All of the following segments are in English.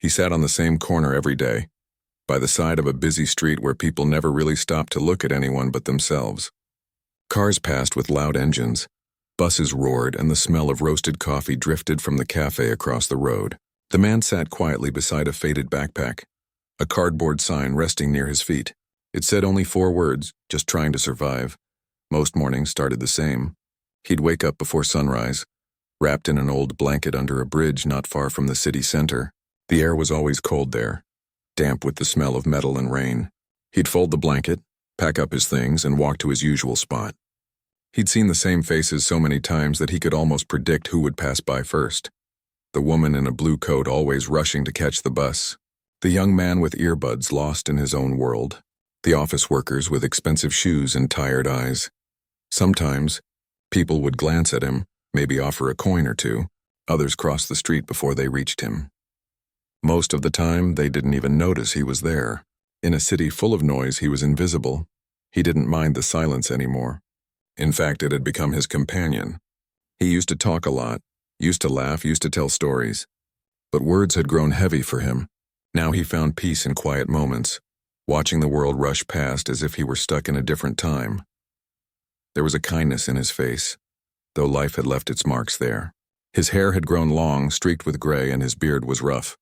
He sat on the same corner every day, by the side of a busy street where people never really stopped to look at anyone but themselves. Cars passed with loud engines, buses roared, and the smell of roasted coffee drifted from the cafe across the road. The man sat quietly beside a faded backpack, a cardboard sign resting near his feet. It said only 4 words, just trying to survive. Most mornings started the same. He'd wake up before sunrise, wrapped in an old blanket under a bridge not far from the city center. The air was always cold there, damp with the smell of metal and rain. He'd fold the blanket, pack up his things, and walk to his usual spot. He'd seen the same faces so many times that he could almost predict who would pass by first. The woman in a blue coat always rushing to catch the bus. The young man with earbuds lost in his own world. The office workers with expensive shoes and tired eyes. Sometimes, people would glance at him, maybe offer a coin or two. Others crossed the street before they reached him. Most of the time, they didn't even notice he was there. In a city full of noise, he was invisible. He didn't mind the silence anymore. In fact, it had become his companion. He used to talk a lot, used to laugh, used to tell stories. But words had grown heavy for him. Now he found peace in quiet moments, watching the world rush past as if he were stuck in a different time. There was a kindness in his face, though life had left its marks there. His hair had grown long, streaked with gray, and his beard was rough.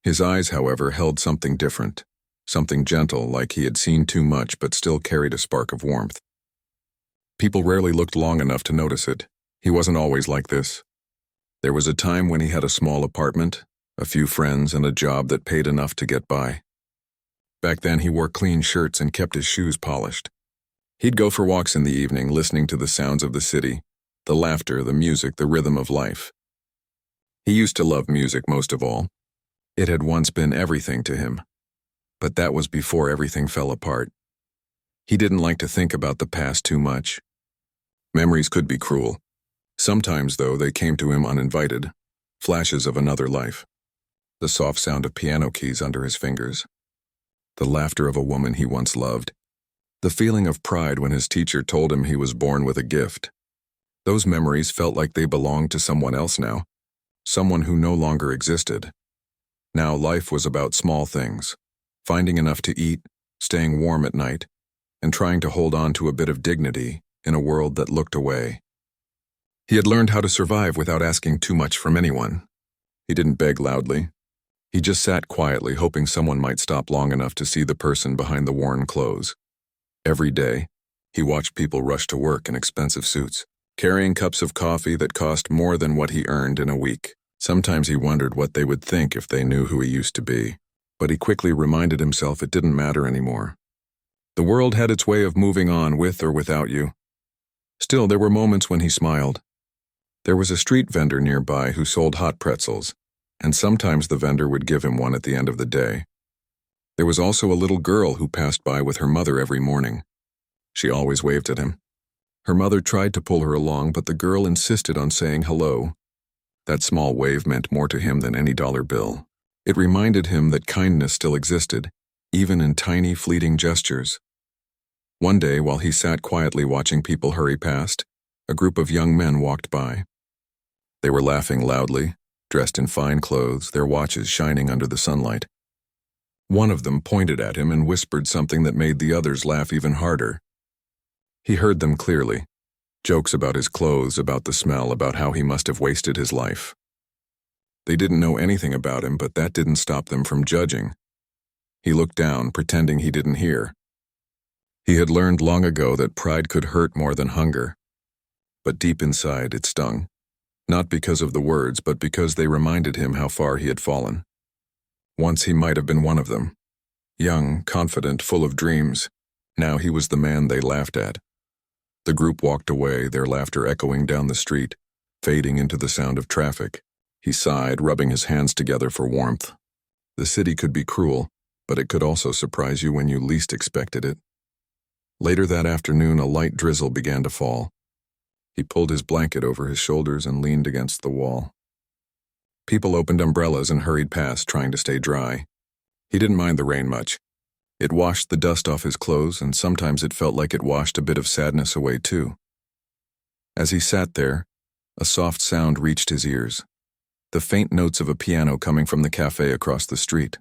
His eyes, however, held something different, something gentle, like he had seen too much but still carried a spark of warmth. People rarely looked long enough to notice it. He wasn't always like this. There was a time when he had a small apartment, a few friends, and a job that paid enough to get by. Back then, he wore clean shirts and kept his shoes polished. He'd go for walks in the evening, listening to the sounds of the city, the laughter, the music, the rhythm of life. He used to love music most of all. It had once been everything to him. But that was before everything fell apart. He didn't like to think about the past too much. Memories could be cruel. Sometimes, though, they came to him uninvited, flashes of another life. The soft sound of piano keys under his fingers. The laughter of a woman he once loved. The feeling of pride when his teacher told him he was born with a gift. Those memories felt like they belonged to someone else now, someone who no longer existed. Now life was about small things, finding enough to eat, staying warm at night, and trying to hold on to a bit of dignity in a world that looked away. He had learned how to survive without asking too much from anyone. He didn't beg loudly. He just sat quietly, hoping someone might stop long enough to see the person behind the worn clothes. Every day, he watched people rush to work in expensive suits, carrying cups of coffee that cost more than what he earned in a week. Sometimes he wondered what they would think if they knew who he used to be, but he quickly reminded himself it didn't matter anymore. The world had its way of moving on with or without you. Still, there were moments when he smiled. There was a street vendor nearby who sold hot pretzels, and sometimes the vendor would give him one at the end of the day. There was also a little girl who passed by with her mother every morning. She always waved at him. Her mother tried to pull her along, but the girl insisted on saying hello. That small wave meant more to him than any dollar bill. It reminded him that kindness still existed, even in tiny, fleeting gestures. One day, while he sat quietly watching people hurry past, a group of young men walked by. They were laughing loudly, dressed in fine clothes, their watches shining under the sunlight. One of them pointed at him and whispered something that made the others laugh even harder. He heard them clearly. Jokes about his clothes, about the smell, about how he must have wasted his life. They didn't know anything about him, but that didn't stop them from judging. He looked down, pretending he didn't hear. He had learned long ago that pride could hurt more than hunger. But deep inside, it stung. Not because of the words, but because they reminded him how far he had fallen. Once he might have been one of them. Young, confident, full of dreams. Now he was the man they laughed at. The group walked away, their laughter echoing down the street, fading into the sound of traffic. He sighed, rubbing his hands together for warmth. The city could be cruel, but it could also surprise you when you least expected it. Later that afternoon, a light drizzle began to fall. He pulled his blanket over his shoulders and leaned against the wall. People opened umbrellas and hurried past, trying to stay dry. He didn't mind the rain much. It washed the dust off his clothes, and sometimes it felt like it washed a bit of sadness away too. As he sat there, a soft sound reached his ears. the faint notes of a piano coming from the cafe across the street.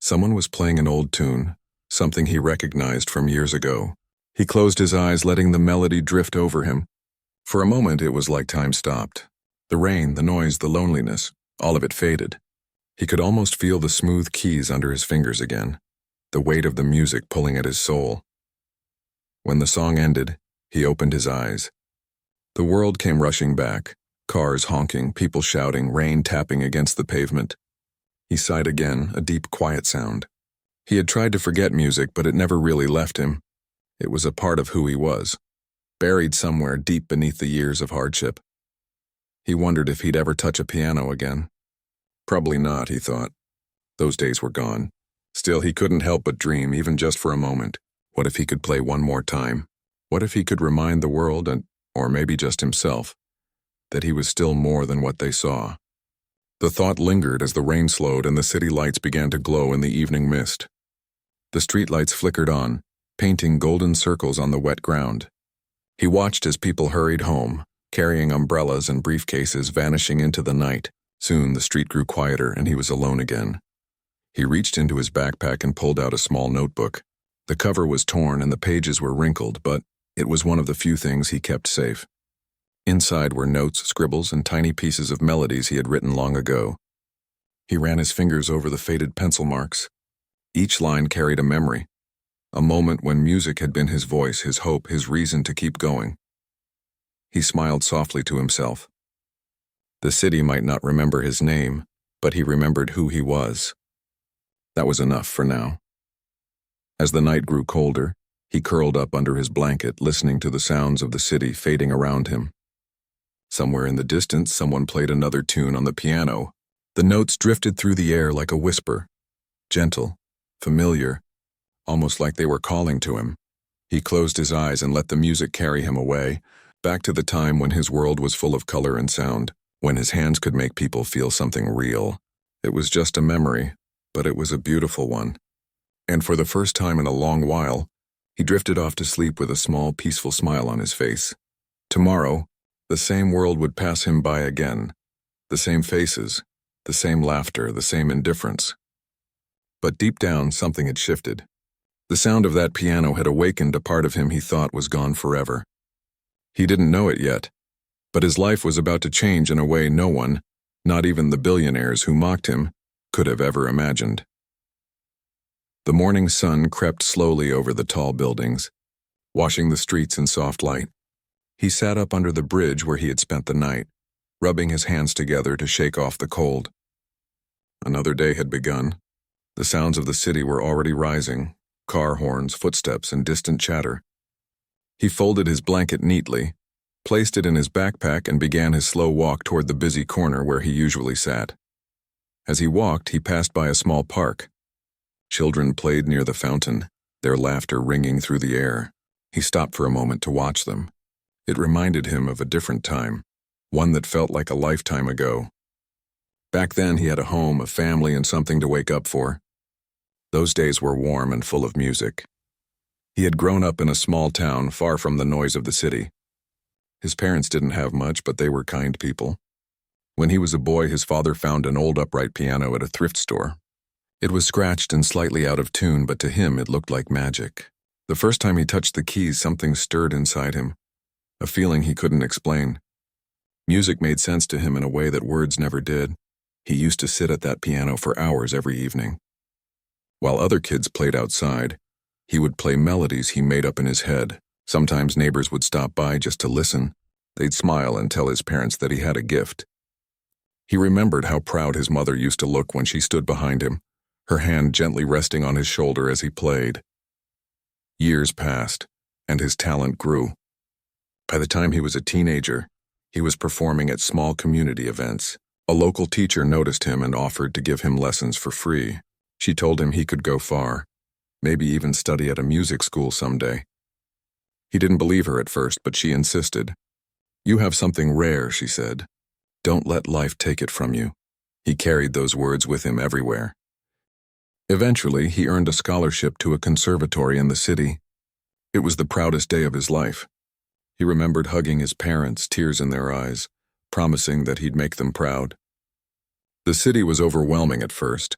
Someone was playing an old tune, something he recognized from years ago. He closed his eyes, letting the melody drift over him. For a moment, it was like time stopped. The rain, the noise, the loneliness, all of it faded. He could almost feel the smooth keys under his fingers again, the weight of the music pulling at his soul. When the song ended, he opened his eyes. The world came rushing back, cars honking, people shouting, rain tapping against the pavement. He sighed again, a deep, quiet sound. He had tried to forget music, but it never really left him. It was a part of who he was, buried somewhere deep beneath the years of hardship. He wondered if he'd ever touch a piano again. Probably not, he thought. Those days were gone. Still, he couldn't help but dream, even just for a moment. What if he could play one more time? What if he could remind the world, or maybe just himself, that he was still more than what they saw? The thought lingered as the rain slowed and the city lights began to glow in the evening mist. The streetlights flickered on, painting golden circles on the wet ground. He watched as people hurried home, carrying umbrellas and briefcases vanishing into the night. Soon the street grew quieter and he was alone again. He reached into his backpack and pulled out a small notebook. The cover was torn and the pages were wrinkled, but it was one of the few things he kept safe. Inside were notes, scribbles, and tiny pieces of melodies he had written long ago. He ran his fingers over the faded pencil marks. Each line carried a memory, a moment when music had been his voice, his hope, his reason to keep going. He smiled softly to himself. The city might not remember his name, but he remembered who he was. That was enough for now. As the night grew colder, he curled up under his blanket, listening to the sounds of the city fading around him. Somewhere in the distance, someone played another tune on the piano. The notes drifted through the air like a whisper, gentle, familiar, almost like they were calling to him. He closed his eyes and let the music carry him away, back to the time when his world was full of color and sound, when his hands could make people feel something real. It was just a memory, but it was a beautiful one. And for the first time in a long while, he drifted off to sleep with a small, peaceful smile on his face. Tomorrow, the same world would pass him by again. The same faces, the same laughter, the same indifference. But deep down, something had shifted. The sound of that piano had awakened a part of him he thought was gone forever. He didn't know it yet, but his life was about to change in a way no one, not even the billionaires who mocked him, could have ever imagined. The morning sun crept slowly over the tall buildings, washing the streets in soft light. He sat up under the bridge where he had spent the night, rubbing his hands together to shake off the cold. Another day had begun. The sounds of the city were already rising, car horns, footsteps, and distant chatter. He folded his blanket neatly, placed it in his backpack, and began his slow walk toward the busy corner where he usually sat. As he walked, he passed by a small park. Children played near the fountain, their laughter ringing through the air. He stopped for a moment to watch them. It reminded him of a different time, one that felt like a lifetime ago. Back then, he had a home, a family, and something to wake up for. Those days were warm and full of music. He had grown up in a small town far from the noise of the city. His parents didn't have much, but they were kind people. When he was a boy, his father found an old upright piano at a thrift store. It was scratched and slightly out of tune, but to him it looked like magic. The first time he touched the keys, something stirred inside him, a feeling he couldn't explain. Music made sense to him in a way that words never did. He used to sit at that piano for hours every evening. While other kids played outside, he would play melodies he made up in his head. Sometimes neighbors would stop by just to listen. They'd smile and tell his parents that he had a gift. He remembered how proud his mother used to look when she stood behind him, her hand gently resting on his shoulder as he played. Years passed, and his talent grew. By the time he was a teenager, he was performing at small community events. A local teacher noticed him and offered to give him lessons for free. She told him he could go far, maybe even study at a music school someday. He didn't believe her at first, but she insisted. "You have something rare," she said. "Don't let life take it from you." He carried those words with him everywhere. Eventually, he earned a scholarship to a conservatory in the city. It was the proudest day of his life. He remembered hugging his parents, tears in their eyes, promising that he'd make them proud. The city was overwhelming at first.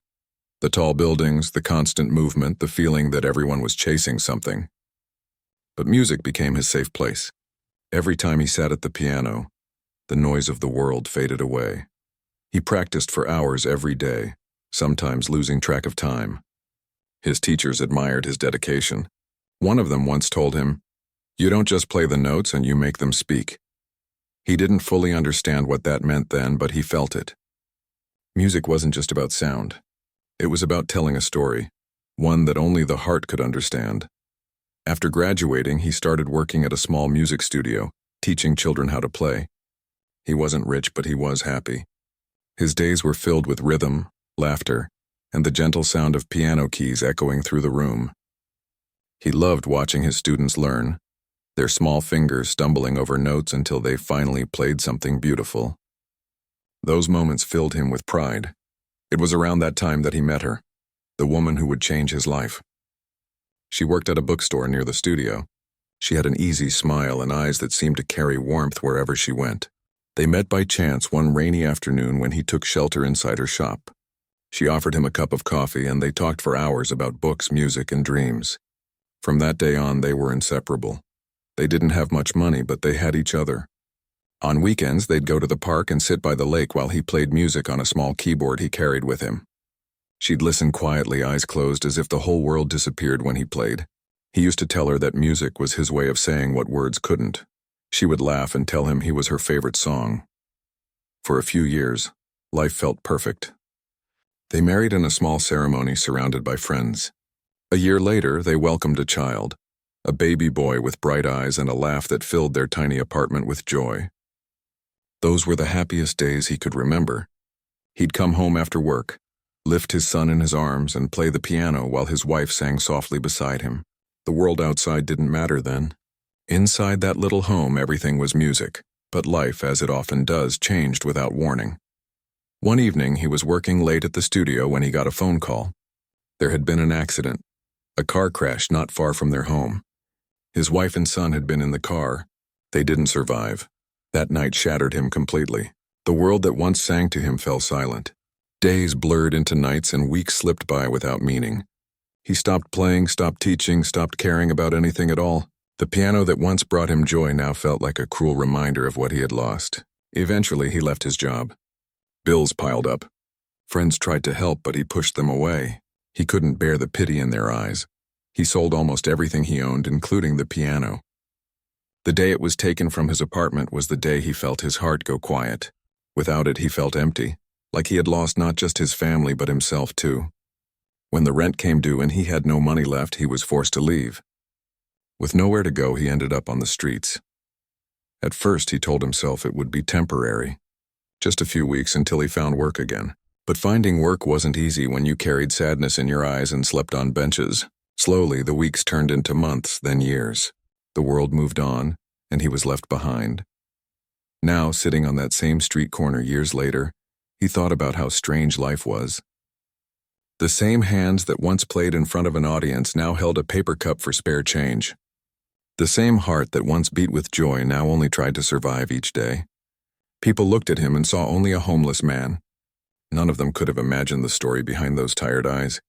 The tall buildings, the constant movement, the feeling that everyone was chasing something. But music became his safe place. Every time he sat at the piano, the noise of the world faded away. He practiced for hours every day, sometimes losing track of time. His teachers admired his dedication. One of them once told him, "You don't just play the notes and you make them speak." He didn't fully understand what that meant then, but he felt it. Music wasn't just about sound. It was about telling a story, one that only the heart could understand. After graduating, he started working at a small music studio, teaching children how to play. He wasn't rich, but he was happy. His days were filled with rhythm, laughter, and the gentle sound of piano keys echoing through the room. He loved watching his students learn, their small fingers stumbling over notes until they finally played something beautiful. Those moments filled him with pride. It was around that time that he met her, the woman who would change his life. She worked at a bookstore near the studio. She had an easy smile and eyes that seemed to carry warmth wherever she went. They met by chance one rainy afternoon when he took shelter inside her shop. She offered him a cup of coffee and they talked for hours about books, music, and dreams. From that day on, they were inseparable. They didn't have much money, but they had each other. On weekends, they'd go to the park and sit by the lake while he played music on a small keyboard he carried with him. She'd listen quietly, eyes closed, as if the whole world disappeared when he played. He used to tell her that music was his way of saying what words couldn't. She would laugh and tell him he was her favorite song. For a few years, life felt perfect. They married in a small ceremony surrounded by friends. A year later, they welcomed a child, a baby boy with bright eyes and a laugh that filled their tiny apartment with joy. Those were the happiest days he could remember. He'd come home after work, lift his son in his arms, and play the piano while his wife sang softly beside him. The world outside didn't matter then. Inside that little home, everything was music, but life, as it often does, changed without warning. One evening, he was working late at the studio when he got a phone call. There had been an accident, a car crash not far from their home. His wife and son had been in the car. They didn't survive. That night shattered him completely. The world that once sang to him fell silent. Days blurred into nights and weeks slipped by without meaning. He stopped playing, stopped teaching, stopped caring about anything at all. The piano that once brought him joy now felt like a cruel reminder of what he had lost. Eventually, he left his job. Bills piled up. Friends tried to help, but he pushed them away. He couldn't bear the pity in their eyes. He sold almost everything he owned, including the piano. The day it was taken from his apartment was the day he felt his heart go quiet. Without it, he felt empty, like he had lost not just his family but himself too. When the rent came due and he had no money left, he was forced to leave. With nowhere to go, he ended up on the streets. At first, he told himself it would be temporary, just a few weeks until he found work again. But finding work wasn't easy when you carried sadness in your eyes and slept on benches. Slowly, the weeks turned into months, then years. The world moved on, and he was left behind. Now, sitting on that same street corner years later, he thought about how strange life was. The same hands that once played in front of an audience now held a paper cup for spare change. The same heart that once beat with joy now only tried to survive each day. People looked at him and saw only a homeless man. None of them could have imagined the story behind those tired eyes.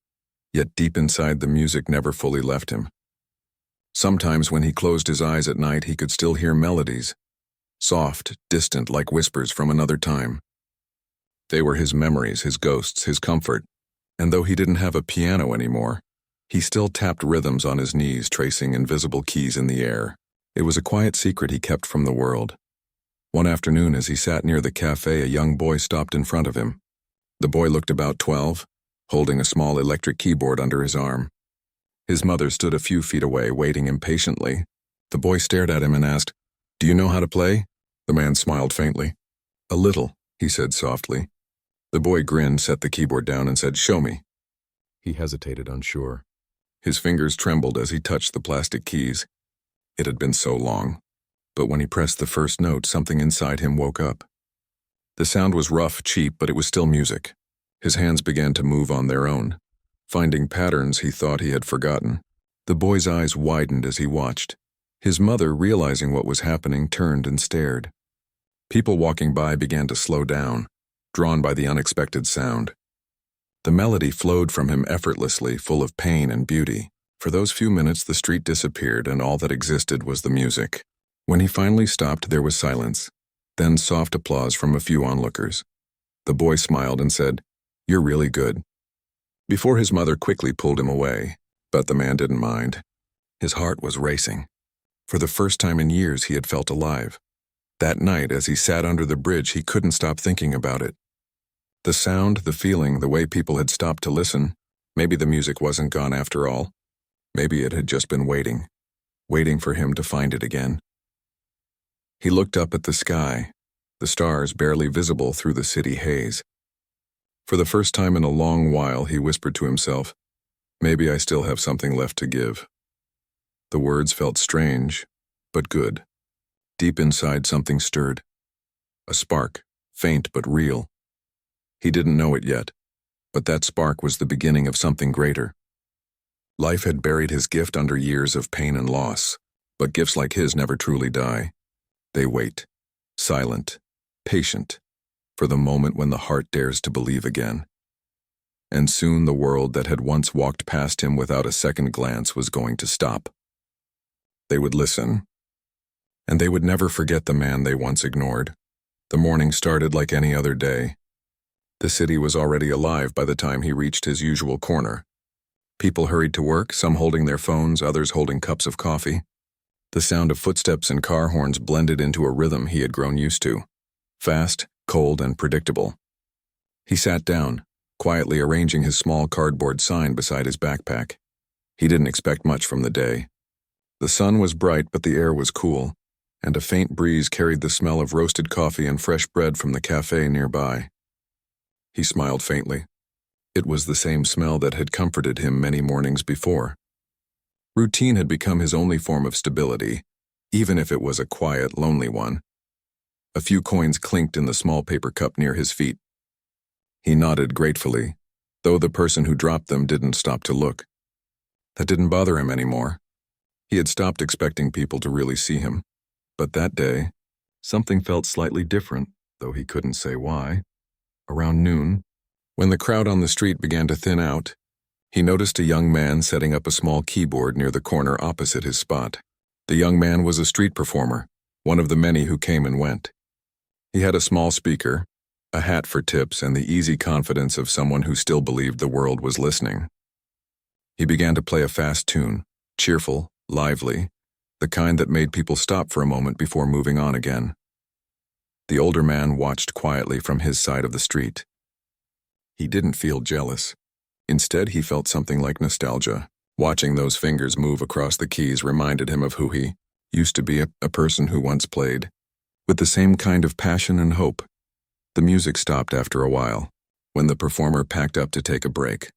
Yet deep inside, the music never fully left him. Sometimes when he closed his eyes at night, he could still hear melodies, soft, distant, like whispers from another time. They were his memories, his ghosts, his comfort. And though he didn't have a piano anymore, he still tapped rhythms on his knees, tracing invisible keys in the air. It was a quiet secret he kept from the world. One afternoon, as he sat near the cafe, a young boy stopped in front of him. The boy looked about 12, holding a small electric keyboard under his arm. His mother stood a few feet away, waiting impatiently. The boy stared at him and asked, "Do you know how to play?" The man smiled faintly. "A little," he said softly. The boy grinned, set the keyboard down, and said, "Show me." He hesitated, unsure. His fingers trembled as he touched the plastic keys. It had been so long. But when he pressed the first note, something inside him woke up. The sound was rough, cheap, but it was still music. His hands began to move on their own, finding patterns he thought he had forgotten. The boy's eyes widened as he watched. His mother, realizing what was happening, turned and stared. People walking by began to slow down. drawn by the unexpected sound. The melody flowed from him effortlessly, full of pain and beauty. For those few minutes, the street disappeared and all that existed was the music. When he finally stopped, there was silence, then soft applause from a few onlookers. The boy smiled and said, "You're really good," before his mother quickly pulled him away, but the man didn't mind. His heart was racing. For the first time in years, he had felt alive. That night, as he sat under the bridge, he couldn't stop thinking about it. The sound, the feeling, the way people had stopped to listen. Maybe the music wasn't gone after all. Maybe it had just been waiting for him to find it again. He looked up at the sky, the stars barely visible through the city haze. For the first time in a long while, he whispered to himself, "Maybe I still have something left to give." The words felt strange, but good. Deep inside, something stirred. A spark, faint but real. He didn't know it yet, but that spark was the beginning of something greater. Life had buried his gift under years of pain and loss, but gifts like his never truly die. They wait, silent, patient, for the moment when the heart dares to believe again. And soon the world that had once walked past him without a second glance was going to stop. They would listen, and they would never forget the man they once ignored. The morning started like any other day. The city was already alive by the time he reached his usual corner. People hurried to work, some holding their phones, others holding cups of coffee. The sound of footsteps and car horns blended into a rhythm he had grown used to. Fast, cold, and predictable. He sat down, quietly arranging his small cardboard sign beside his backpack. He didn't expect much from the day. The sun was bright, but the air was cool, and a faint breeze carried the smell of roasted coffee and fresh bread from the cafe nearby. He smiled faintly. It was the same smell that had comforted him many mornings before. Routine had become his only form of stability, even if it was a quiet, lonely one. A few coins clinked in the small paper cup near his feet. He nodded gratefully, though the person who dropped them didn't stop to look. That didn't bother him anymore. He had stopped expecting people to really see him. But that day, something felt slightly different, though he couldn't say why. Around noon, when the crowd on the street began to thin out, he noticed a young man setting up a small keyboard near the corner opposite his spot. The young man was a street performer, one of the many who came and went. He had a small speaker, a hat for tips, and the easy confidence of someone who still believed the world was listening. He began to play a fast tune, cheerful, lively, the kind that made people stop for a moment before moving on again. The older man watched quietly from his side of the street. He didn't feel jealous. Instead, he felt something like nostalgia. Watching those fingers move across the keys reminded him of who he used to be, a person who once played, with the same kind of passion and hope. The music stopped after a while, when the performer packed up to take a break.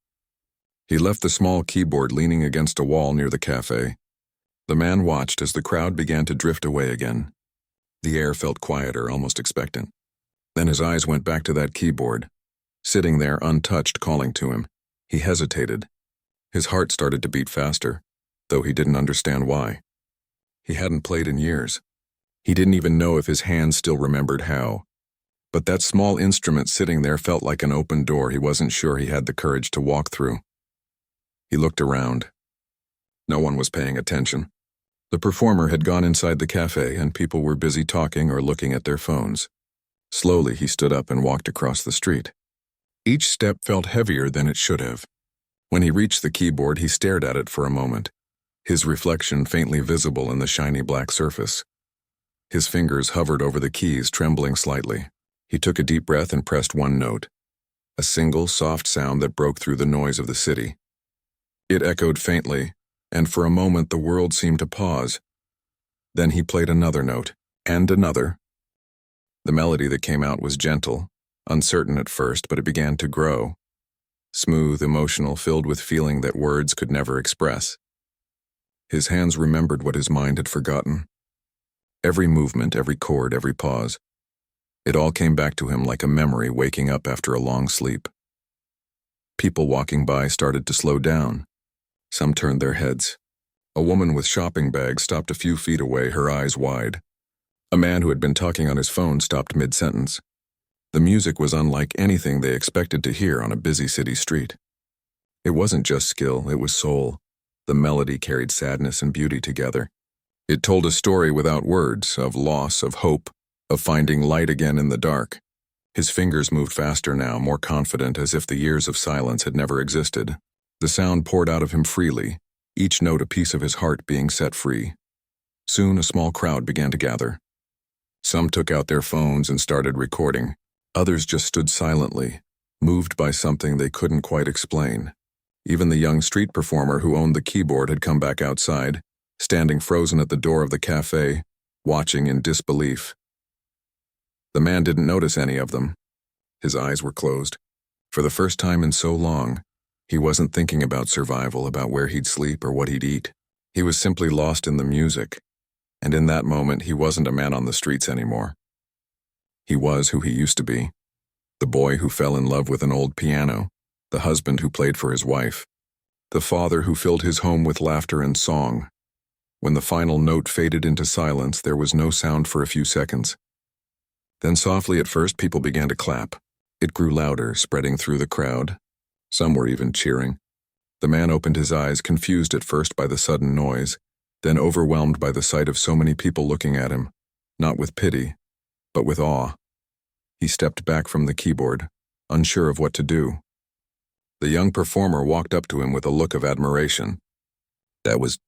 He left the small keyboard leaning against a wall near the cafe. The man watched as the crowd began to drift away again. The air felt quieter, almost expectant. Then his eyes went back to that keyboard, sitting there untouched, calling to him. He hesitated. His heart started to beat faster, though he didn't understand why. He hadn't played in years. He didn't even know if his hands still remembered how. But that small instrument sitting there felt like an open door he wasn't sure he had the courage to walk through. He looked around. No one was paying attention. The performer had gone inside the cafe, and people were busy talking or looking at their phones. Slowly, he stood up and walked across the street. Each step felt heavier than it should have. When he reached the keyboard, he stared at it for a moment, his reflection faintly visible in the shiny black surface. His fingers hovered over the keys, trembling slightly. He took a deep breath and pressed one note, a single, soft sound that broke through the noise of the city. It echoed faintly, and for a moment the world seemed to pause. Then he played another note, and another. The melody that came out was gentle, uncertain at first, but it began to grow. Smooth, emotional, filled with feeling that words could never express. His hands remembered what his mind had forgotten. Every movement, every chord, every pause. It all came back to him like a memory waking up after a long sleep. People walking by started to slow down. Some turned their heads. A woman with shopping bags stopped a few feet away, her eyes wide. A man who had been talking on his phone stopped mid-sentence. The music was unlike anything they expected to hear on a busy city street. It wasn't just skill, it was soul. The melody carried sadness and beauty together. It told a story without words, of loss, of hope, of finding light again in the dark. His fingers moved faster now, more confident, as if the years of silence had never existed. The sound poured out of him freely, each note a piece of his heart being set free. Soon a small crowd began to gather. Some took out their phones and started recording. Others just stood silently, moved by something they couldn't quite explain. Even the young street performer who owned the keyboard had come back outside, standing frozen at the door of the cafe, watching in disbelief. The man didn't notice any of them. His eyes were closed. For the first time in so long, he wasn't thinking about survival, about where he'd sleep or what he'd eat. He was simply lost in the music, and in that moment he wasn't a man on the streets anymore. He was who he used to be, the boy who fell in love with an old piano, the husband who played for his wife, the father who filled his home with laughter and song. When the final note faded into silence, there was no sound for a few seconds. Then softly at first, people began to clap. It grew louder, spreading through the crowd. Some were even cheering. The man opened his eyes, confused at first by the sudden noise, then overwhelmed by the sight of so many people looking at him, not with pity, but with awe. He stepped back from the keyboard, unsure of what to do. The young performer walked up to him with a look of admiration. "That was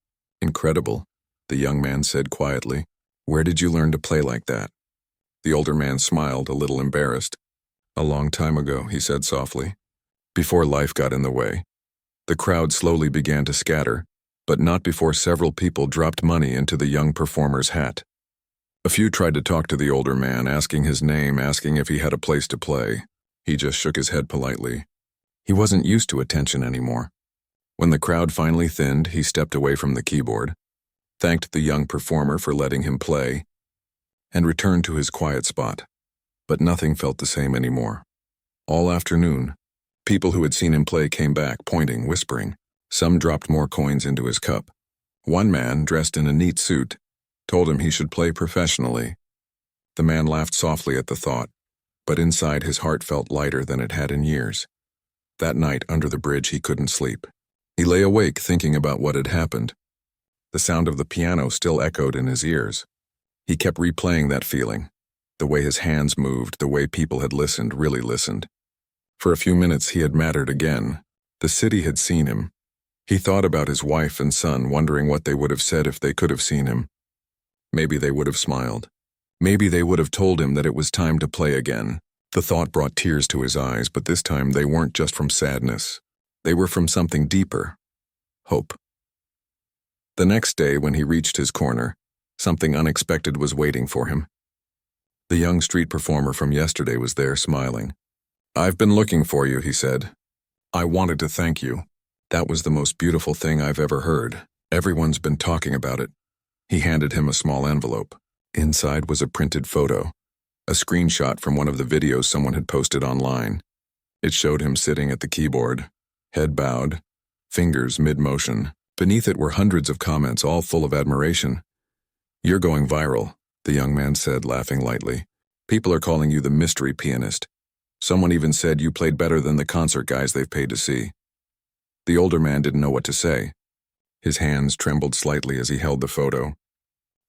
incredible," the young man said quietly. "Where did you learn to play like that?" The older man smiled, a little embarrassed. "A long time ago," he said softly, "before life got in the way." The crowd slowly began to scatter, but not before several people dropped money into the young performer's hat. A few tried to talk to the older man, asking his name, asking if he had a place to play. He just shook his head politely. He wasn't used to attention anymore. When the crowd finally thinned, he stepped away from the keyboard, thanked the young performer for letting him play, and returned to his quiet spot. But nothing felt the same anymore. All afternoon, people who had seen him play came back, pointing, whispering. Some dropped more coins into his cup. One man, dressed in a neat suit, told him he should play professionally. The man laughed softly at the thought, but inside his heart felt lighter than it had in years. That night, under the bridge, he couldn't sleep. He lay awake thinking about what had happened. The sound of the piano still echoed in his ears. He kept replaying that feeling, the way his hands moved, the way people had listened, really listened. For a few minutes he had mattered again. The city had seen him. He thought about his wife and son, wondering what they would have said if they could have seen him. Maybe they would have smiled. Maybe they would have told him that it was time to play again. The thought brought tears to his eyes, but this time they weren't just from sadness. They were from something deeper. Hope. The next day, when he reached his corner, something unexpected was waiting for him. The young street performer from yesterday was there, smiling. "I've been looking for you," he said. "I wanted to thank you. That was the most beautiful thing I've ever heard. Everyone's been talking about it." He handed him a small envelope. Inside was a printed photo, a screenshot from one of the videos someone had posted online. It showed him sitting at the keyboard, head bowed, fingers mid-motion. Beneath it were hundreds of comments, all full of admiration. "You're going viral," the young man said, laughing lightly. "People are calling you the mystery pianist. Someone even said you played better than the concert guys they've paid to see." The older man didn't know what to say. His hands trembled slightly as he held the photo.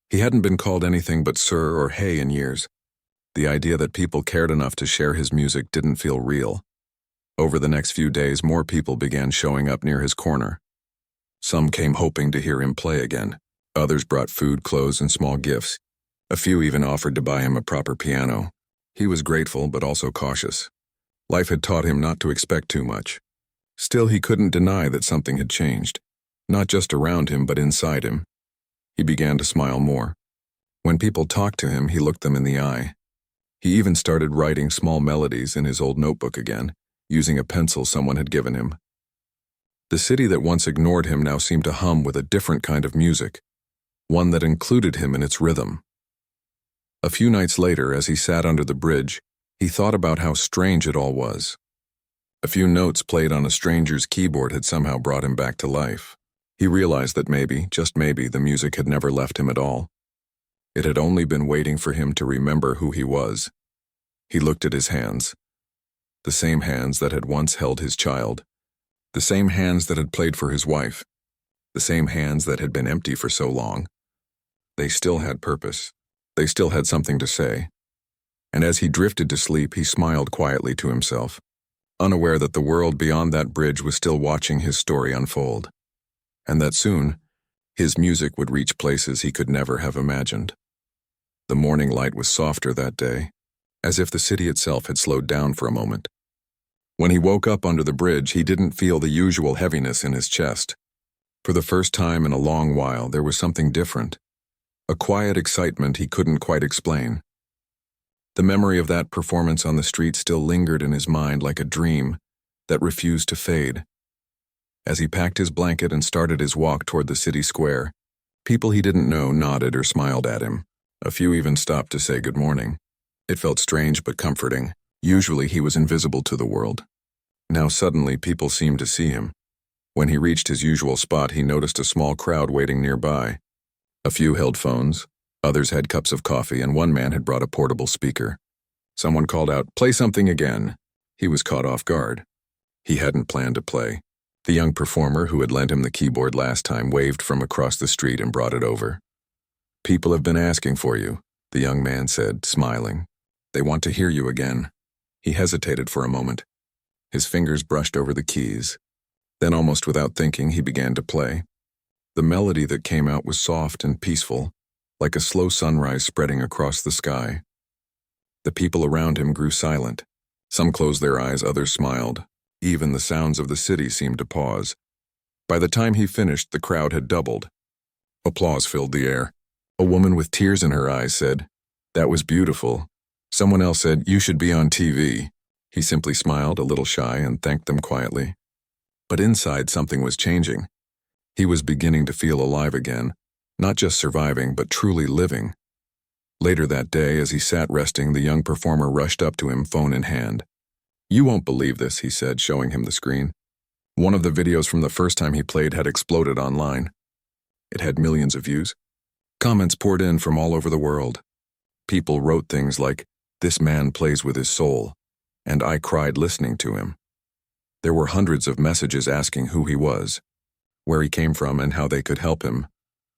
He hadn't been called anything but sir or hey in years. The idea that people cared enough to share his music didn't feel real. Over the next few days, more people began showing up near his corner. Some came hoping to hear him play again. Others brought food, clothes, and small gifts. A few even offered to buy him a proper piano. He was grateful, but also cautious. Life had taught him not to expect too much. Still, he couldn't deny that something had changed. Not just around him, but inside him. He began to smile more. When people talked to him, he looked them in the eye. He even started writing small melodies in his old notebook again, using a pencil someone had given him. The city that once ignored him now seemed to hum with a different kind of music, one that included him in its rhythm. A few nights later, as he sat under the bridge, he thought about how strange it all was. A few notes played on a stranger's keyboard had somehow brought him back to life. He realized that maybe, just maybe, the music had never left him at all. It had only been waiting for him to remember who he was. He looked at his hands, the same hands that had once held his child, the same hands that had played for his wife, the same hands that had been empty for so long. They still had purpose. They still had something to say. And as he drifted to sleep, he smiled quietly to himself, unaware that the world beyond that bridge was still watching his story unfold, and that soon, his music would reach places he could never have imagined. The morning light was softer that day, as if the city itself had slowed down for a moment. When he woke up under the bridge, he didn't feel the usual heaviness in his chest. For the first time in a long while, there was something different, a quiet excitement he couldn't quite explain. The memory of that performance on the street still lingered in his mind like a dream that refused to fade. As he packed his blanket and started his walk toward the city square, people he didn't know nodded or smiled at him. A few even stopped to say good morning. It felt strange but comforting. Usually he was invisible to the world. Now suddenly people seemed to see him. When he reached his usual spot, he noticed a small crowd waiting nearby. A few held phones, others had cups of coffee, and one man had brought a portable speaker. Someone called out, "Play something again." He was caught off guard. He hadn't planned to play. The young performer who had lent him the keyboard last time waved from across the street and brought it over. "People have been asking for you," the young man said, smiling. "They want to hear you again." He hesitated for a moment. His fingers brushed over the keys. Then, almost without thinking, he began to play. The melody that came out was soft and peaceful, like a slow sunrise spreading across the sky. The people around him grew silent. Some closed their eyes, others smiled. Even the sounds of the city seemed to pause. By the time he finished, the crowd had doubled. Applause filled the air. A woman with tears in her eyes said, "That was beautiful." Someone else said, "You should be on TV." He simply smiled, a little shy, and thanked them quietly. But inside, something was changing. He was beginning to feel alive again, not just surviving, but truly living. Later that day, as he sat resting, the young performer rushed up to him, phone in hand. "You won't believe this," he said, showing him the screen. One of the videos from the first time he played had exploded online. It had millions of views. Comments poured in from all over the world. People wrote things like, "This man plays with his soul," and "I cried listening to him." There were hundreds of messages asking who he was, where he came from, and how they could help him.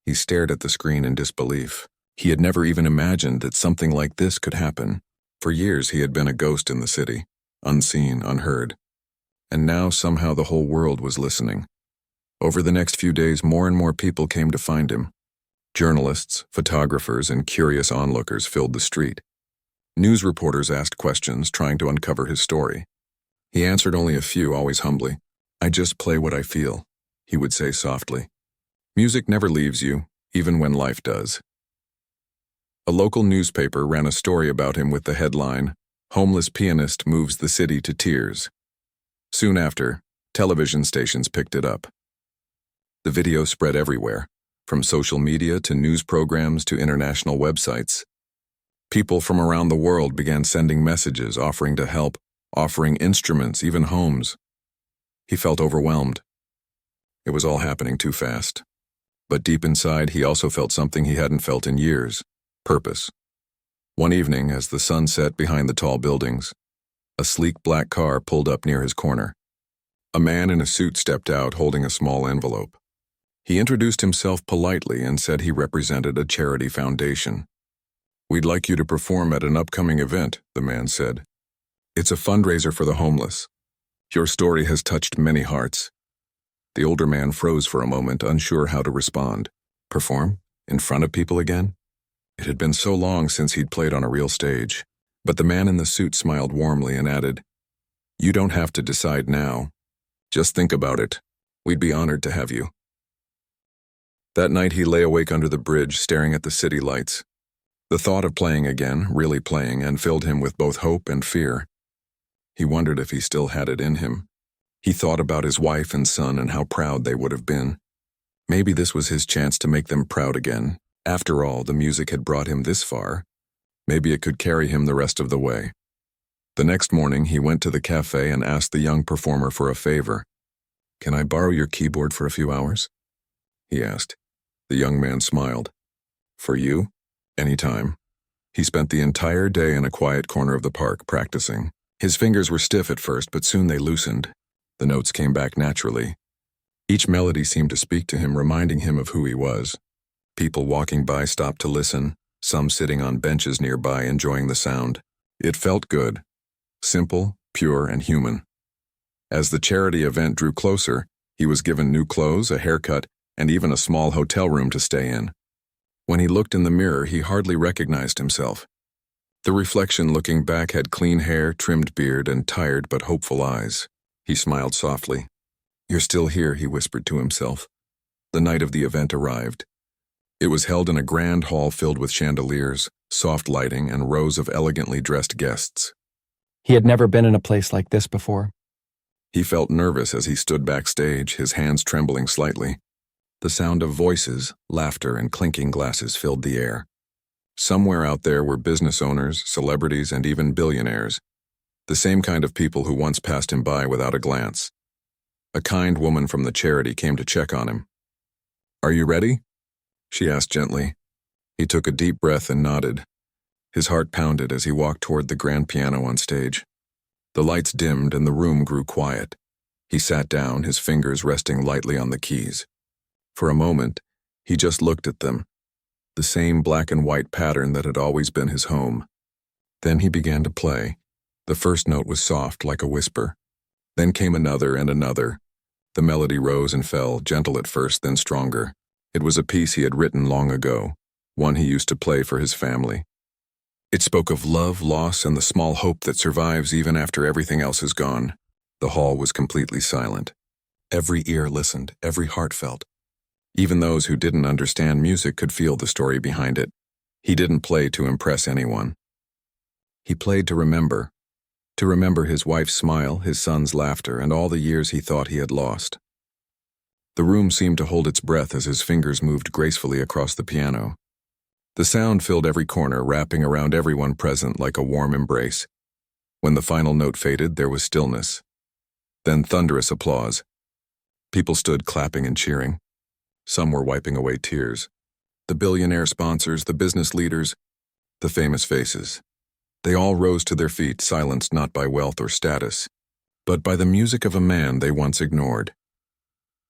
He stared at the screen in disbelief. He had never even imagined that something like this could happen. For years he had been a ghost in the city, unseen, unheard. And now somehow the whole world was listening. Over the next few days, more and more people came to find him. Journalists, photographers, and curious onlookers filled the street. News reporters asked questions, trying to uncover his story. He answered only a few, always humbly. "I just play what I feel," he would say softly. "Music never leaves you, even when life does." A local newspaper ran a story about him with the headline, "Homeless Pianist Moves the City to Tears." Soon after, television stations picked it up. The video spread everywhere, from social media to news programs to international websites. People from around the world began sending messages, offering to help, offering instruments, even homes. He felt overwhelmed. It was all happening too fast. But deep inside, he also felt something he hadn't felt in years: purpose. One evening, as the sun set behind the tall buildings, a sleek black car pulled up near his corner. A man in a suit stepped out, holding a small envelope. He introduced himself politely and said he represented a charity foundation. "We'd like you to perform at an upcoming event," the man said. "It's a fundraiser for the homeless. Your story has touched many hearts." The older man froze for a moment, unsure how to respond. Perform? In front of people again? It had been so long since he'd played on a real stage. But the man in the suit smiled warmly and added, "You don't have to decide now. Just think about it. We'd be honored to have you." That night he lay awake under the bridge, staring at the city lights. The thought of playing again, really playing, and filled him with both hope and fear. He wondered if he still had it in him. He thought about his wife and son and how proud they would have been. Maybe this was his chance to make them proud again. After all, the music had brought him this far. Maybe it could carry him the rest of the way. The next morning, he went to the cafe and asked the young performer for a favor. "Can I borrow your keyboard for a few hours?" he asked. The young man smiled. "For you? Anytime." He spent the entire day in a quiet corner of the park practicing. His fingers were stiff at first, but soon they loosened. The notes came back naturally. Each melody seemed to speak to him, reminding him of who he was. People walking by stopped to listen, some sitting on benches nearby enjoying the sound. It felt good. Simple, pure, and human. As the charity event drew closer, he was given new clothes, a haircut, and even a small hotel room to stay in. When he looked in the mirror, he hardly recognized himself. The reflection looking back had clean hair, trimmed beard, and tired but hopeful eyes. He smiled softly. "You're still here," he whispered to himself. The night of the event arrived. It was held in a grand hall filled with chandeliers, soft lighting, and rows of elegantly dressed guests. He had never been in a place like this before. He felt nervous as he stood backstage, his hands trembling slightly. The sound of voices, laughter, and clinking glasses filled the air. Somewhere out there were business owners, celebrities, and even billionaires. The same kind of people who once passed him by without a glance. A kind woman from the charity came to check on him. "Are you ready?" she asked gently. He took a deep breath and nodded. His heart pounded as he walked toward the grand piano on stage. The lights dimmed and the room grew quiet. He sat down, his fingers resting lightly on the keys. For a moment, he just looked at them, the same black and white pattern that had always been his home. Then he began to play. The first note was soft, like a whisper. Then came another and another. The melody rose and fell, gentle at first, then stronger. It was a piece he had written long ago, one he used to play for his family. It spoke of love, loss, and the small hope that survives even after everything else is gone. The hall was completely silent. Every ear listened, every heart felt. Even those who didn't understand music could feel the story behind it. He didn't play to impress anyone. He played to remember his wife's smile, his son's laughter, and all the years he thought he had lost. The room seemed to hold its breath as his fingers moved gracefully across the piano. The sound filled every corner, wrapping around everyone present like a warm embrace. When the final note faded, there was stillness. Then thunderous applause. People stood clapping and cheering. Some were wiping away tears. The billionaire sponsors, the business leaders, the famous faces. They all rose to their feet, silenced not by wealth or status, but by the music of a man they once ignored.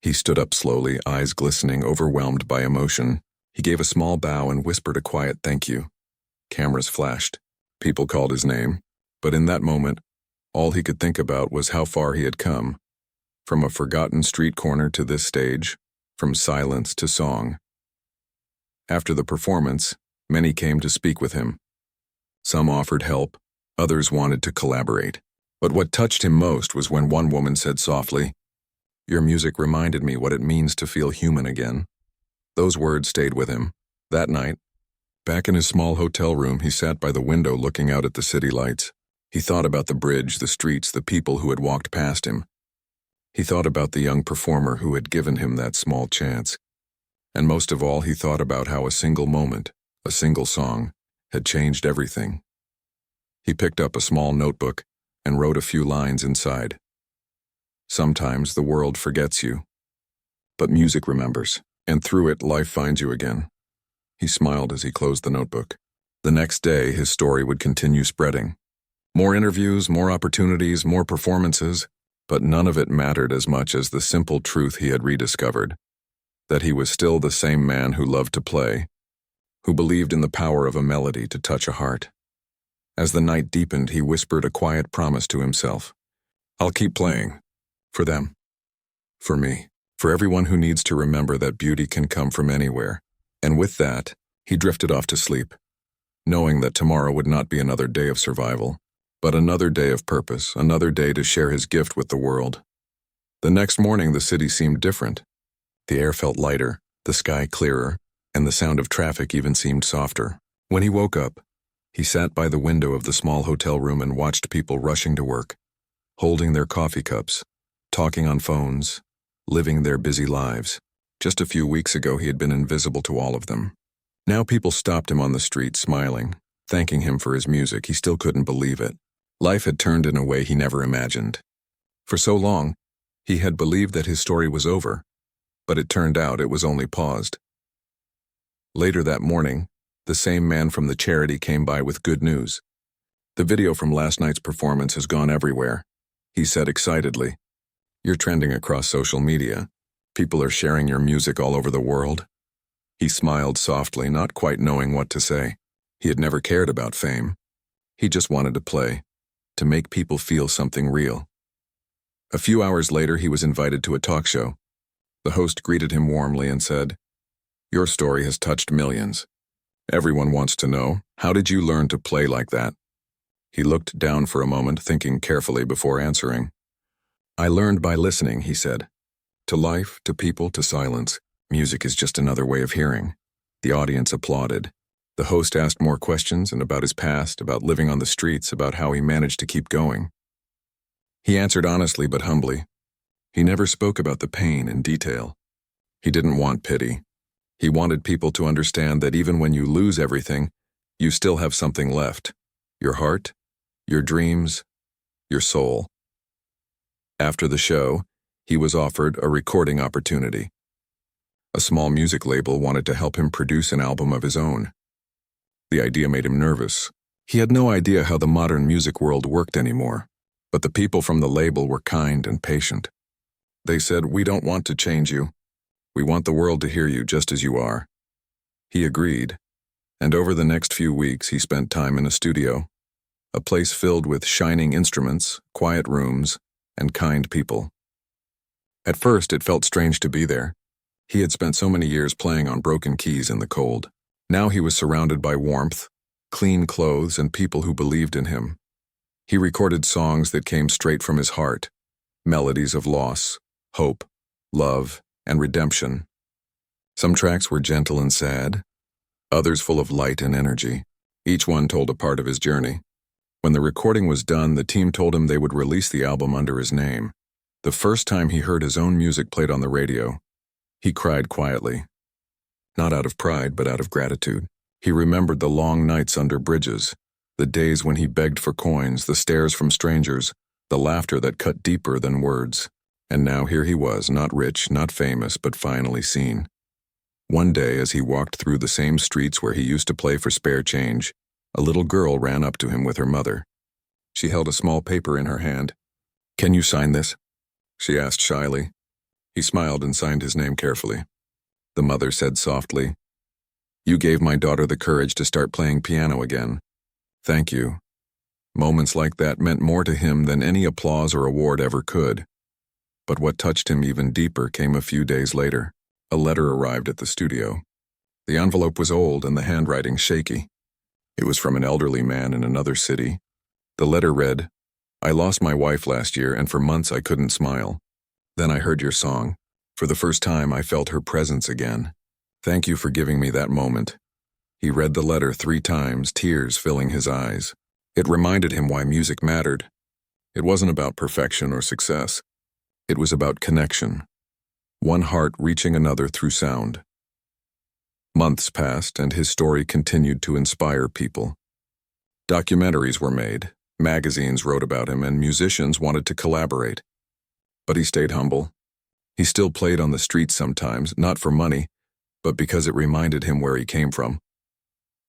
He stood up slowly, eyes glistening, overwhelmed by emotion. He gave a small bow and whispered a quiet thank you. Cameras flashed. People called his name, but in that moment, all he could think about was how far he had come. From a forgotten street corner to this stage, from silence to song. After the performance, many came to speak with him. Some offered help, others wanted to collaborate. But what touched him most was when one woman said softly, "Your music reminded me what it means to feel human again." Those words stayed with him. That night, back in his small hotel room, he sat by the window looking out at the city lights. He thought about the bridge, the streets, the people who had walked past him. He thought about the young performer who had given him that small chance. And most of all, he thought about how a single moment, a single song, had changed everything. He picked up a small notebook and wrote a few lines inside. "Sometimes the world forgets you, but music remembers, and through it life finds you again." He smiled as he closed the notebook. The next day, his story would continue spreading. More interviews, more opportunities, more performances, but none of it mattered as much as the simple truth he had rediscovered, that he was still the same man who loved to play, who believed in the power of a melody to touch a heart. As the night deepened, he whispered a quiet promise to himself. "I'll keep playing. For them. For me. For everyone who needs to remember that beauty can come from anywhere." And with that, he drifted off to sleep, knowing that tomorrow would not be another day of survival, but another day of purpose, another day to share his gift with the world. The next morning, the city seemed different. The air felt lighter, the sky clearer, and the sound of traffic even seemed softer. When he woke up, he sat by the window of the small hotel room and watched people rushing to work, holding their coffee cups, talking on phones, living their busy lives. Just a few weeks ago, he had been invisible to all of them. Now people stopped him on the street, smiling, thanking him for his music. He still couldn't believe it. Life had turned in a way he never imagined. For so long, he had believed that his story was over, but it turned out it was only paused. Later that morning, The same man from the charity came by with good news. "The video from last night's performance has gone everywhere," he said excitedly. "You're trending across social media. People are sharing your music all over the world." He smiled softly, not quite knowing what to say. He had never cared about fame. He just wanted to play, to make people feel something real. A few hours later, he was invited to a talk show. The host greeted him warmly and said, "Your story has touched millions. Everyone wants to know, how did you learn to play like that?" He looked down for a moment, thinking carefully before answering. "I learned by listening," he said. "To life, to people, to silence. Music is just another way of hearing." The audience applauded. The host asked more questions and about his past, about living on the streets, about how he managed to keep going. He answered honestly but humbly. He never spoke about the pain in detail. He didn't want pity. He wanted people to understand that even when you lose everything, you still have something left. Your heart, your dreams, your soul. After the show, he was offered a recording opportunity. A small music label wanted to help him produce an album of his own. The idea made him nervous. He had no idea how the modern music world worked anymore, but the people from the label were kind and patient. They said, "We don't want to change you. We want the world to hear you just as you are." He agreed, and over the next few weeks he spent time in a studio, a place filled with shining instruments, quiet rooms, and kind people. At first it felt strange to be there. He had spent so many years playing on broken keys in the cold. Now he was surrounded by warmth, clean clothes, and people who believed in him. He recorded songs that came straight from his heart, melodies of loss, hope, love, and redemption. Some tracks were gentle and sad, others full of light and energy. Each one told a part of his journey. When the recording was done, the team told him they would release the album under his name. The first time he heard his own music played on the radio, he cried quietly. Not out of pride, but out of gratitude. He remembered the long nights under bridges, the days when he begged for coins, the stares from strangers, the laughter that cut deeper than words. And now here he was, not rich, not famous, but finally seen. One day, as he walked through the same streets where he used to play for spare change, a little girl ran up to him with her mother. She held a small paper in her hand. "Can you sign this?" she asked shyly. He smiled and signed his name carefully. The mother said softly, "You gave my daughter the courage to start playing piano again. Thank you." Moments like that meant more to him than any applause or award ever could. But what touched him even deeper came a few days later. A letter arrived at the studio. The envelope was old and the handwriting shaky. It was from an elderly man in another city. The letter read, "I lost my wife last year and for months I couldn't smile. Then I heard your song. For the first time I felt her presence again. Thank you for giving me that moment." He read the letter 3 times, tears filling his eyes. It reminded him why music mattered. It wasn't about perfection or success. It was about connection. One heart reaching another through sound. Months passed, and his story continued to inspire people. Documentaries were made, magazines wrote about him, and musicians wanted to collaborate. But he stayed humble. He still played on the streets sometimes, not for money, but because it reminded him where he came from.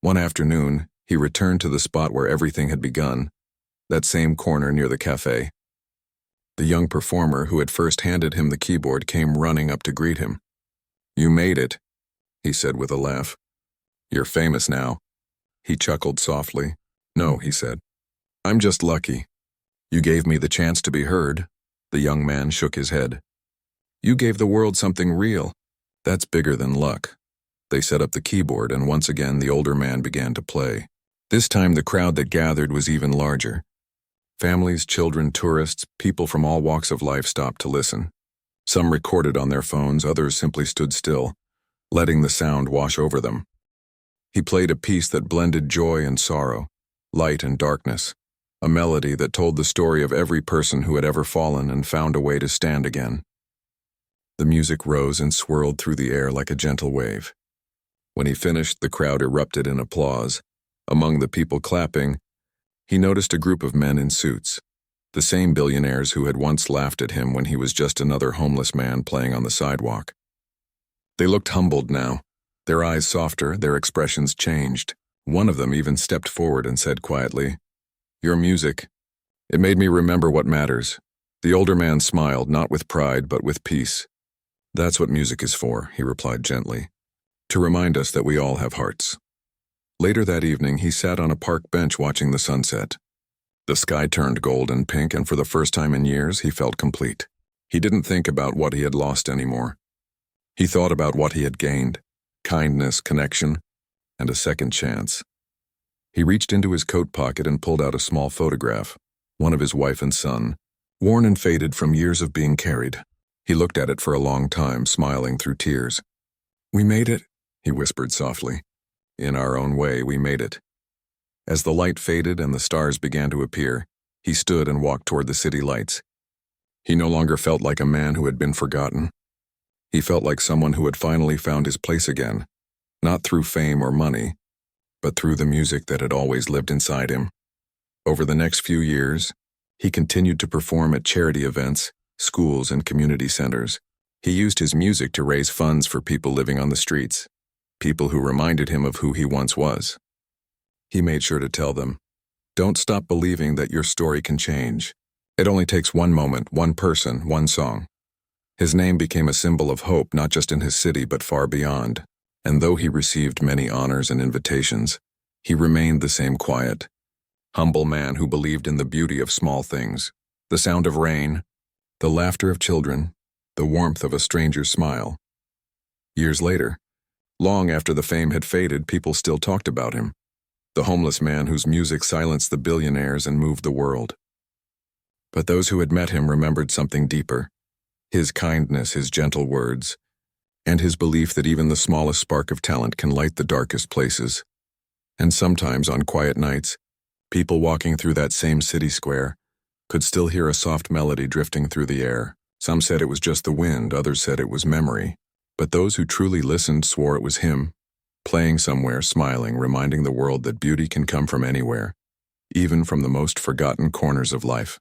One afternoon, he returned to the spot where everything had begun, that same corner near the cafe. The young performer who had first handed him the keyboard came running up to greet him. "You made it," he said with a laugh. "You're famous now." He chuckled softly. "No," he said. "I'm just lucky. You gave me the chance to be heard." The young man shook his head. "You gave the world something real. That's bigger than luck." They set up the keyboard, and once again the older man began to play. This time the crowd that gathered was even larger. Families, children, tourists, people from all walks of life stopped to listen. Some recorded on their phones, others simply stood still, letting the sound wash over them. He played a piece that blended joy and sorrow, light and darkness, a melody that told the story of every person who had ever fallen and found a way to stand again. The music rose and swirled through the air like a gentle wave. When he finished, the crowd erupted in applause. Among the people clapping, he noticed a group of men in suits, the same billionaires who had once laughed at him when he was just another homeless man playing on the sidewalk. They looked humbled now, Their eyes softer, their expressions changed. One of them even stepped forward and said quietly, "Your music. It made me remember what matters." The older man smiled, not with pride, but with peace. "That's what music is for," he replied gently, "to remind us that we all have hearts." Later that evening, he sat on a park bench watching the sunset. The sky turned gold and pink, and for the first time in years, he felt complete. He didn't think about what he had lost anymore. He thought about what he had gained: kindness, connection, and a second chance. He reached into his coat pocket and pulled out a small photograph, one of his wife and son, worn and faded from years of being carried. He looked at it for a long time, smiling through tears. "We made it," he whispered softly. "In our own way, we made it." As the light faded and the stars began to appear, he stood and walked toward the city lights. He no longer felt like a man who had been forgotten. He felt like someone who had finally found his place again, not through fame or money, but through the music that had always lived inside him. Over the next few years, he continued to perform at charity events, schools, and community centers. He used his music to raise funds for people living on the streets, people who reminded him of who he once was. He made sure to tell them, "Don't stop believing that your story can change. It only takes one moment, one person, one song." His name became a symbol of hope, not just in his city, but far beyond. And though he received many honors and invitations, he remained the same quiet, humble man who believed in the beauty of small things: the sound of rain, the laughter of children, the warmth of a stranger's smile. Years later, long after the fame had faded, people still talked about him, the homeless man whose music silenced the billionaires and moved the world. But those who had met him remembered something deeper: his kindness, his gentle words, and his belief that even the smallest spark of talent can light the darkest places. And sometimes, on quiet nights, people walking through that same city square could still hear a soft melody drifting through the air. Some said it was just the wind, others said it was memory. But those who truly listened swore it was him, playing somewhere, smiling, reminding the world that beauty can come from anywhere, even from the most forgotten corners of life.